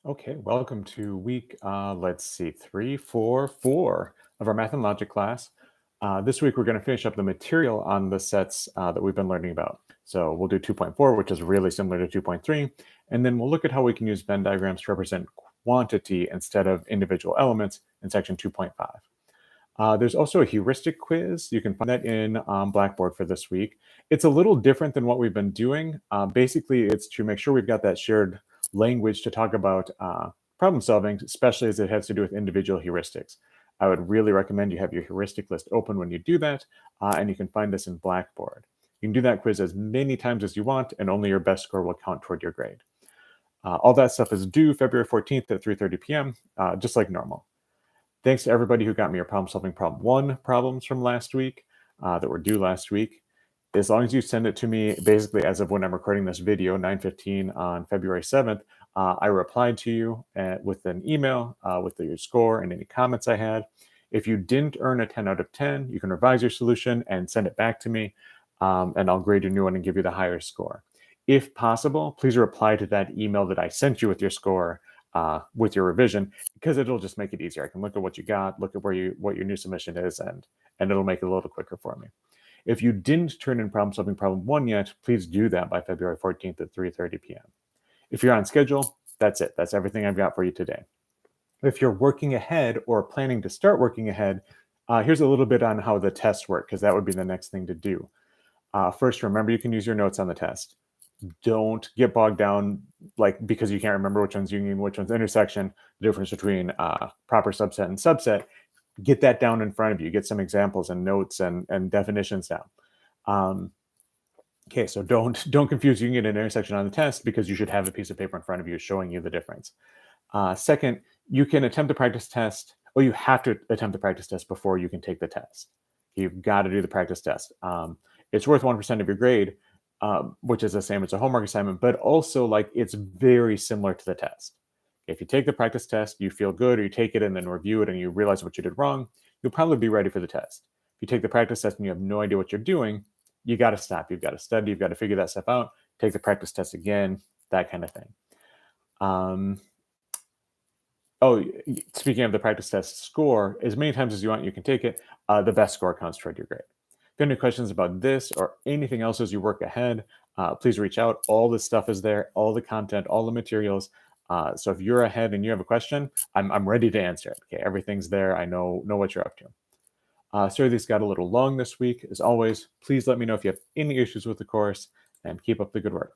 Okay, welcome to week, let's see, 3, 4 of our Math and Logic class. This week, we're going to finish up the material on the sets that we've been learning about. So we'll do 2.4, which is really similar to 2.3, and then we'll look at how we can use Venn diagrams to represent quantity instead of individual elements in section 2.5. There's also a heuristic quiz. You can find that in Blackboard for this week. It's a little different than what we've been doing. Basically, it's to make sure we've got that shared language to talk about problem solving, especially as it has to do with individual heuristics. I would really recommend you have your heuristic list open when you do that, and you can find this in Blackboard. You can do that quiz as many times as you want, and only your best score will count toward your grade. All that stuff is due February 14th at 3:30 p.m., just like normal. Thanks to everybody who got me your problem solving problem one problems from last week that were due last week. As long as you send it to me, basically as of when I'm recording this video, 9:15 on February 7th, I replied to you with an email with your score and any comments I had. If you didn't earn a 10 out of 10, you can revise your solution and send it back to me, and I'll grade your new one and give you the higher score. If possible, please reply to that email that I sent you with your score with your revision, because it'll just make it easier. I can look at what you got, look at what your new submission is, and it'll make it a little quicker for me. If you didn't turn in problem solving problem one yet, please do that by February 14th at 3:30 p.m. If you're on schedule, that's it. That's everything I've got for you today. If you're working ahead or planning to start working ahead, here's a little bit on how the tests work, because that would be the next thing to do. First, remember you can use your notes on the test. Don't get bogged down because you can't remember which one's union, which one's intersection, the difference between proper subset and subset. Get that down in front of you. Get some examples and notes and definitions down. Okay, so don't confuse union and intersection on the test, because you should have a piece of paper in front of you showing you the difference. Second, you can attempt the practice test, or you have to attempt the practice test before you can take the test. You've got to do the practice test. It's worth 1% of your grade, which is the same as a homework assignment, but also it's very similar to the test. If you take the practice test, you feel good, or you take it and then review it and you realize what you did wrong, you'll probably be ready for the test. If you take the practice test and you have no idea what you're doing, you got to stop. You've got to study. You've got to figure that stuff out. Take the practice test again, that kind of thing. Speaking of the practice test score, as many times as you want, you can take it. The best score counts toward your grade. If you have any questions about this or anything else as you work ahead, please reach out. All the stuff is there, all the content, all the materials. So if you're ahead and you have a question, I'm ready to answer it. Okay, everything's there. I know what you're up to. Sorry this got a little long this week. As always, please let me know if you have any issues with the course, and keep up the good work.